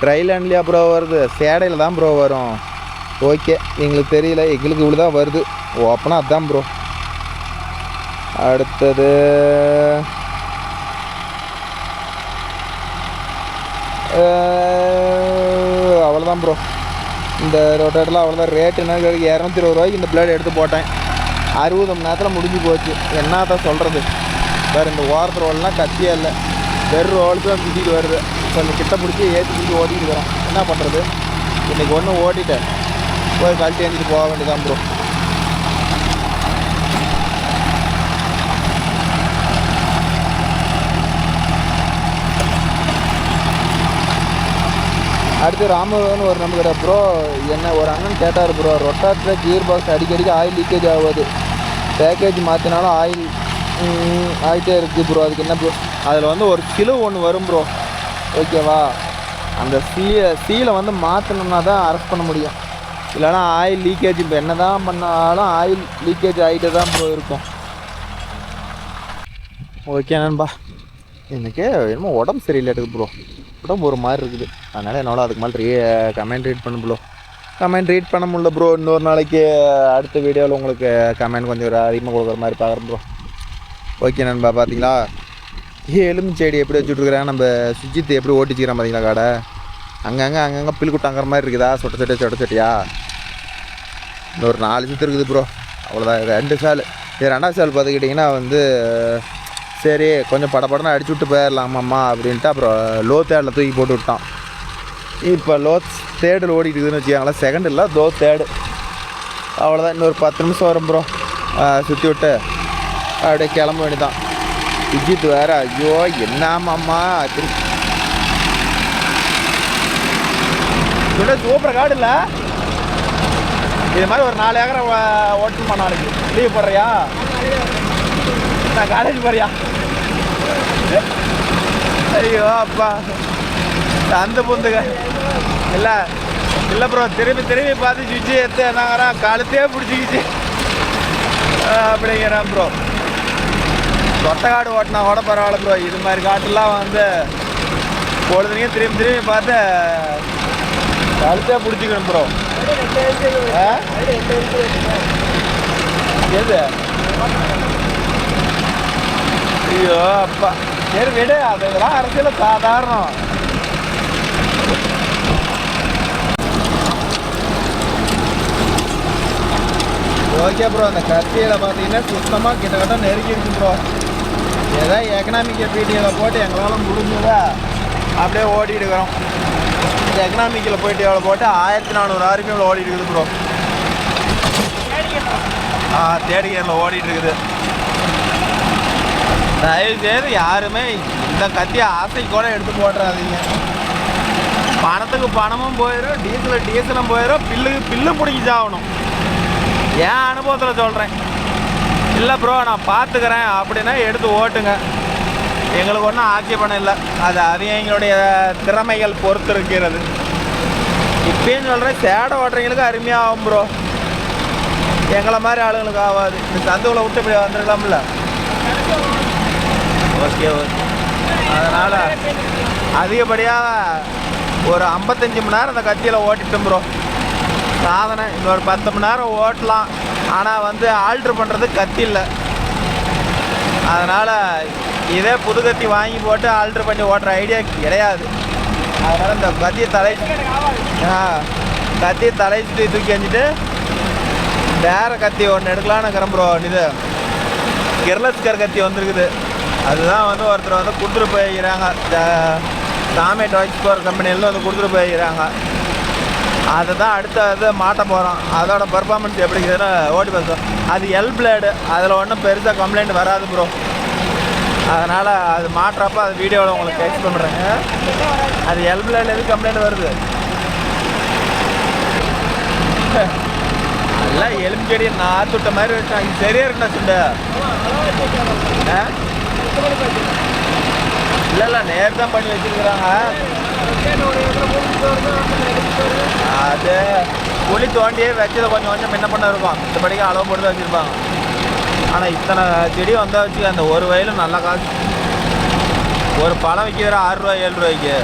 ட்ரைலேண்ட்லேயா ப்ரோ வருது? சேடையில் தான் ப்ரோ வரும். ஓகே, எங்களுக்கு தெரியல, எங்களுக்கு இவ்வளோ தான் வருது. ஓப்பனா அதுதான் ப்ரோ. அடுத்தது அவ்வளோதான் ப்ரோ. இந்த ரொட்டேட்டரில் அவ்வளோதான். ரேட்டு என்ன 220 ரூபாய்க்கு இந்த பிளேடு எடுத்து போட்டேன். 60 மணி நேரத்தில் முடிஞ்சு போச்சு. என்ன தான் சொல்கிறது? வேறு இந்த ஓரத்து ரோல்லாம் கத்தியே இல்லை. வெறும் ரோலுக்கு தான் சுற்றிட்டு வருது. கொஞ்சம் கிட்ட பிடிச்சி ஏற்றி பிடிச்சி ஓட்டிட்டு வரோம். என்ன பண்ணுறது? இன்றைக்கி ஒன்று ஓட்டிட்டேன், போய் கழட்டி எழுந்திட்டு போக வேண்டியதான் ப்ரோ. அடுத்து ராமவன் ஒரு நம்பர் ப்ரோ. என்ன ஒரு அண்ணன் கேட்டார் ப்ரோ, ரொட்டாட்டர் கியர் பாக்ஸ் அடிக்கடிக்கு ஆயில் லீக்கேஜ் ஆகுது. பேக்கேஜ் மாற்றினாலும் ஆயில் ஆகிட்டே இருக்குது ப்ரோ. அதுக்கு என்ன ப்ரோ? அதில் வந்து ஒரு கிலோ ஒன்று வரும் ப்ரோ. ஓகேவா? அந்த சீலை வந்து மாற்றணும்னா தான் அரெஸ்ட் பண்ண முடியும். இல்லைனா ஆயில் லீக்கேஜ் இப்போ என்ன தான் பண்ணாலும் ஆயில் லீக்கேஜ் ஆகிட்டு தான் போயிருக்கும். ஓகே நண்பா, எனக்கு என்னமோ உடம்பு சரியில்லை இருக்குது ப்ரோ. உடம்பு ஒரு மாதிரி இருக்குது. அதனால் என்னால் அதுக்கு மேலே கமெண்ட் ரீட் பண்ண ப்ரோ. கமெண்ட் ரீட் பண்ண முடியல ப்ரோ. இன்னொரு நாளைக்கு அடுத்த வீடியோவில் உங்களுக்கு கமெண்ட் கொஞ்சம் அதிகமாக கொடுக்குற மாதிரி பார்க்குறேன் ப்ரோ. ஓகே நண்பா, பார்த்தீங்களா எலும்பு செடி எப்படி வச்சுட்ருக்குறேன், நம்ம சுஜித்து எப்படி ஓட்டிச்சுக்கிறேன் பார்த்தீங்களா கடை. அங்கங்கே பில்குட்டாங்கிற மாதிரி இருக்குதா, சொட்ட சட்டியா. இன்னொரு 4 சுற்று இருக்குது ப்ரோ, அவ்வளோதான். 2 சால். இது 2ஆவது சால் பார்த்துக்கிட்டிங்கன்னா சரி கொஞ்சம் படப்படன்னு அடிச்சு விட்டு போயிடலாமாம்மா அப்படின்ட்டு அப்புறம் லோ தேர்டில் தூக்கி போட்டு விட்டான். இப்போ லோ தேர்டில் ஓடிட்டுருக்குதுன்னு வச்சுக்காங்களா. செகண்ட் இல்லை, தேர்டு. அவ்வளோதான். இன்னொரு 10 நிமிஷம் வரும் ப்ரோ. சுற்றி விட்டு அப்படியே கிளம்ப வேண்டியதான். விஜித் வேறு ஐயோ என்னமாம்மா சூப்பர் காடு இல்லை. இது மாதிரி ஒரு 4 ஏக்கரை ஓட்டணுமா நாளைக்கு? லீவ் போடுறியா? நான் காலேஜ் போறியா? ஐயோ அப்பா அந்த பொந்துங்க இல்லை ப்ரோ. திரும்பி பார்த்து சுவிட்சு எடுத்து என்னங்கிறான், கழுத்தையே பிடிச்சிக்கிச்சு அப்படிங்கிறான் ப்ரோ. சொட்டை காடு ஓட்டினா கூட பரவாயில்ல ப்ரோ. இது மாதிரி காட்டுலாம் பொழுதுனையும் திரும்பி பார்த்து கழுத்தையே பிடிச்சிக்கணும் ப்ரோ. எது? ஐயோ அப்பா சரி விடு, அது இதெல்லாம் அரசியல் சாதாரணம். ஓகே ப்ரோ, அந்த கத்தியில் பார்த்தீங்கன்னா சுத்தமாக கிட்டத்தட்ட நெருங்கிருக்கு ப்ரோ. ஏதாவது எக்கனாமிக்கல் வீடியோவில் போட்டு எங்களால் முடிஞ்சதா அப்படியே ஓடிட்டு இருக்கிறோம். இந்த எக்கனாமிக்கில் போயிட்டு எவ்வளோ போட்டு 1400 RPM ஓடிட்டு இருக்குது ப்ரோ. தேர்ட் கியரில் ஓடிட்டு இருக்குது. தயவுசெய்து யாருமே இந்த கத்தியை ஆசை கூட எடுத்து போட்டுறாதீங்க. பணத்துக்கு பணமும் போயிடும், டீசலும் போயிடும், பில்லு பிடிக்கிச்சாகணும். என் அனுபவத்தில் சொல்கிறேன். இல்லை ப்ரோ நான் பார்த்துக்கிறேன் அப்படின்னா எடுத்து ஓட்டுங்க. எங்களுக்கு ஒன்றும் ஆட்சேபணம் இல்லை. அது எங்களுடைய திறமைகள் பொறுத்து இருக்கிறது. இப்பயும் சொல்கிறேன், சேடை ஓட்டுறவங்களுக்கு அருமையாக ஆகும் ப்ரோ. எங்களை மாதிரி ஆளுங்களுக்கு ஆகாது. இந்த சந்துவில் விட்டு இப்படி வந்துடலாம்ல. ஓகே. அதனால் அதிகப்படியாக ஒரு 55 மணி நேரம் அந்த கத்தியில் ஓட்டிட்டோம் ப்ரோ. சாதனை. இன்னொரு 10 மணி நேரம் ஓட்டலாம். ஆனால் ஆல்ட்ரு பண்ணுறது கத்தி இல்லை. அதனால் இதே புது கத்தி வாங்கி போட்டு ஆல்ட்ரு பண்ணி ஓட்டுற ஐடியா கிடையாது. அதனால் இந்த கத்தியை தலைச்சிட்டு தூக்கி அஞ்சிட்டு வேறு கத்தி ஒன்று எடுக்கலான்னு இருக்கிறேன் ப்ரோ. இது கிர்லஸ்கர் கத்தி வந்துருக்குது. அதுதான் ஒருத்தர் கொடுத்துட்டு போயிருக்கிறாங்க. சாமே டாய்ஸ் ஸ்டோர் கம்பெனியில் கொடுத்துட்டு போயிருக்கிறாங்க. அதை தான் அடுத்த மாட்ட போகிறோம். அதோட பர்ஃபார்மன்ஸ் எப்படி இருக்குதுன்னு ஓட்டி பேசுவோம். அது எல் பிளேடு. அதில் ஒன்றும் பெருசாக கம்ப்ளைண்ட் வராது ப்ரோ. அதனால் அது மாட்டுறப்ப அது வீடியோவில் உங்களுக்கு எக்ஸ்பிளைன் பண்ணுறேங்க. அது எல் பிளேடில் எது கம்ப்ளைண்ட் வருது? எல்லாம் எலும்பு செடியை நாற்று விட்ட மாதிரி வச்சாங்க. இது சரியாக இருக்குண்ணா சுண்டு. இல்லை நேர் தான் பண்ணி வச்சுருக்குறாங்க. அது குழி தோண்டியே வச்சதை கொஞ்சம் என்ன பண்ண இருக்கும். இந்த படிக்க அளவு போட்டு தான் வச்சுருப்பாங்க. ஆனால் இத்தனை செடி வந்தால் வச்சு அந்த ஒரு வயலும் நல்லா காசு. ஒரு பழம் விற்கிற 6 ரூபா 7 ரூபாய்க்கு.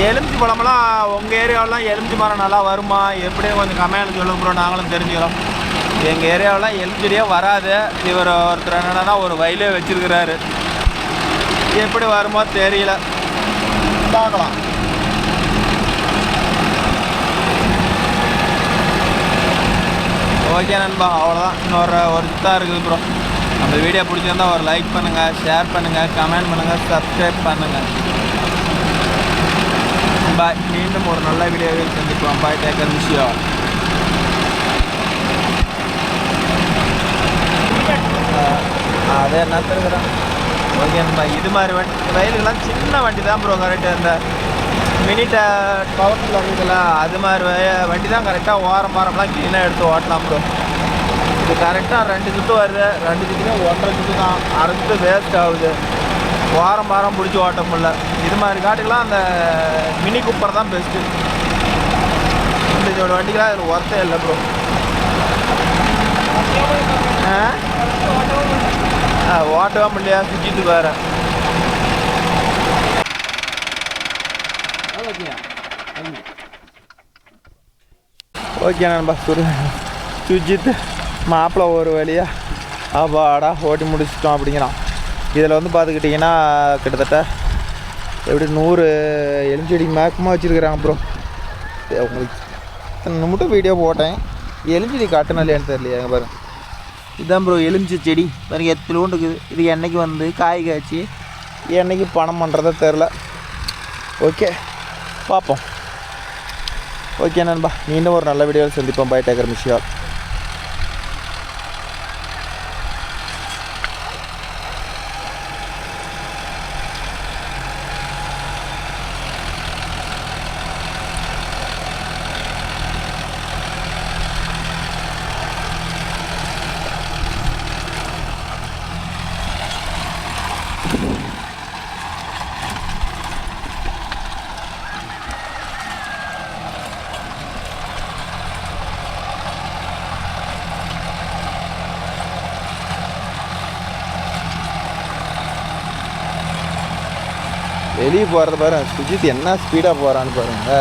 எலுமிச்சி பழமெல்லாம் உங்கள் ஏரியாவெலாம் எலுமிச்சி மரம் நல்லா வருமா எப்படின்னு கொஞ்சம் கம்மியாக சொல்லுங்க ப்ரோ, நாங்களும் தெரிஞ்சுக்கிறோம். எங்கள் ஏரியாவெலாம் எலுமிச்சி செடியே வராது. இவர் ஒருத்தர் என்னென்னா ஒரு வயலே வச்சுருக்கிறாரு. எப்படி வருமோ தெரியல, பார்க்கலாம். ஓகே நண்பா, அவ்வளோதான். இன்னொரு சுத்தாக இருக்குது ப்ரோ. நம்ம வீடியோ பிடிச்சிருந்தா ஒரு லைக் பண்ணுங்கள், ஷேர் பண்ணுங்கள், கமெண்ட் பண்ணுங்கள், சப்ஸ்கிரைப் பண்ணுங்கள். பாய். மீண்டும் ஒரு நல்ல வீடியோவில் சந்திப்போம். Bye. Take care. Wish you all. அதே என்ன இருக்கிறேன். ஓகே நண்பா. இது மாதிரி வயலுக்கெல்லாம் சின்ன வண்டி தான் ப்ரோ கரெக்டாக. இந்த மினி பவர் டில்லர் இருக்குதுல்ல, அது மாதிரி வண்டி தான் கரெக்டாக ஓரம்லாம் க்ளீனாக எடுத்து ஓட்டலாம் ப்ரோ. இது கரெக்டாக 2 சுற்று வருது. 2 சுற்றுமே 1.5 சுற்று தான். 1/2 சுற்று வேஸ்ட் ஆகுது. வாரம் பிடிச்சி ஓட்ட முடியல. இது மாதிரி காட்டுக்கெல்லாம் அந்த மினி குப்பர் தான் பெஸ்ட்டு. இந்த வண்டிக்கெலாம் அதில் ஒர்த்தே இல்லை ப்ரோ. ஓட்டவே முடியலையா சுற்றிட்டு வேறு. ஓகே நண்பா சுஜித் மாப்பிள்ளை ஒரு வழியா அப்பாடா ஓட்டி முடிச்சிட்டோம் அப்படிங்கிறான். இதில் வந்து பார்த்துக்கிட்டிங்கன்னா கிட்டத்தட்ட எப்படி 100 எலுமிச்செடி மேக்கமாக வச்சுருக்குறாங்க ப்ரோ. உங்களுக்கு மட்டும் வீடியோ போட்டேன், எலுமிச்செடி காட்டுனா இல்லையான்னு தெரியலையா. எங்கள் பாருங்க, இதுதான் ப்ரோ எலுமிச்சை செடி பாருங்க, எத்தலோண்டு இருக்குது. இது என்னைக்கு வந்து காய் காய்ச்சி என்னைக்கு பணம் பண்ணுறதோ தெரில. ஓகே பார்ப்போம். ஓகே நண்பா, மீண்டும் ஒரு நல்ல வீடியோவில் சந்திப்போம். பை, டேக்கர் மிஷியா. வெளியே போகிறத பாருங்க, சுஜித் என்ன ஸ்பீடாக போகிறான்னு பாருங்க.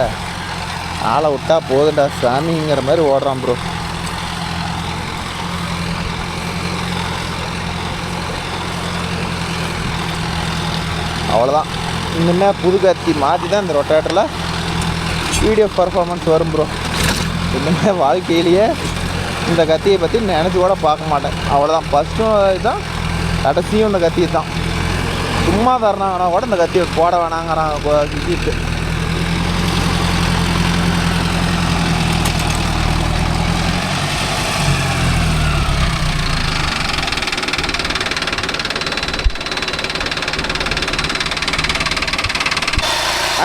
ஆளை விட்டா போதுண்டா சாமிங்கிற மாதிரி ஓடுறான் ப்ரோ. அவ்வளோதான், இன்னுமே புது கத்தி மாற்றி தான் இந்த ரொட்டேட்டரில் வீடியோ பர்ஃபார்மன்ஸ் வரும் ப்ரோ. இன்னுமே வாழ்க்கையிலேயே இந்த கத்தியை பற்றி நினச்சி கூட பார்க்க மாட்டேன். அவ்வளோதான், ஃபஸ்ட்டும் இதுதான், கடைசியும் இந்த கத்தியை தான். சும்மா தரணாங்கன்னா கூட இந்த கத்தியை போட வேணாங்கிறாங்க சுஜித்து.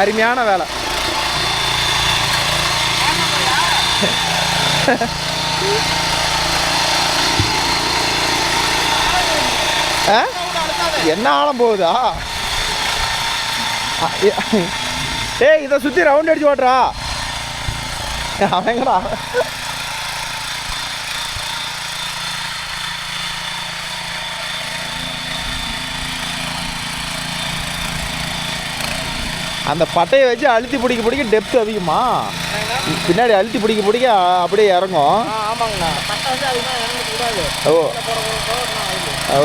அருமையான வேலை. என்ன ஆழம் போகுதா? ஏய், இதை சுற்றி ரவுண்ட் அடிச்சு ஓட்டுறா அவங்கடா. அந்த பட்டையை வச்சு அழுத்தி பிடிக்க பிடிக்க டெப்த் அதிகமா, பின்னாடி அழுத்தி பிடிக்க பிடிக்க அப்படியே இறங்கும். ஓ ஓ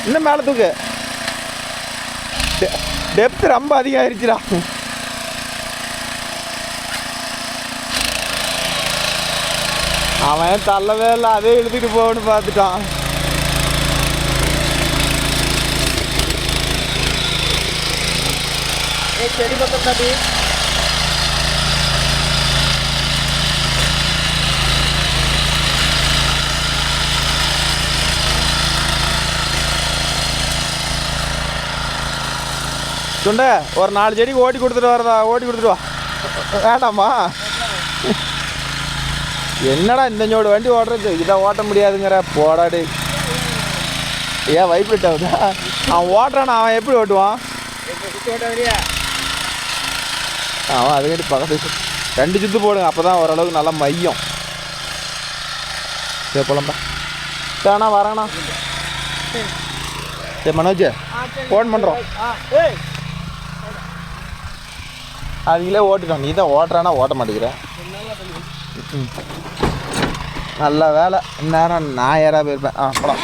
இன்னும் மேலே தூக்கு. டெப்த் ரொம்ப அதிகம் ஆயிடுச்சுடா. அவன் தள்ளவே இல்லை, அதே இழுத்துட்டு போகணும்னு பார்த்துட்டான். செடி பக்கம் தாண்டி சுண்டை ஒரு 4 செடிக்கு ஓட்டி கொடுத்துட்டு வரதா, ஓட்டி கொடுத்துட்டு வா. வேண்டாமா? என்னடா இந்த ஜோடு வண்டி ஓட்டுறது, இதை ஓட்ட முடியாதுங்கிற போடாடு. ஏன் வைப்ரேட் ஆகுதா? அவன் ஓட்டுறான், அவன் எப்படி ஓட்டுவான்? அவன் அதுக்கிட்ட பக்கத்து 2 சுற்று போடுங்க, அப்போ தான் ஓரளவுக்கு நல்லா மையம். சரி போலம்பா, சரிண்ணா வரேண்ணா. சரி மனோஜ் ஃபோன் பண்ணுறோம். அவங்களே ஓட்டுட்டோம், நீ தான் ஓட்டுறானா ஓட்ட மாட்டேங்கிற. நல்ல வேலை, இந்நேரம் நான் யாராக போயிருப்பேன். போலாம்.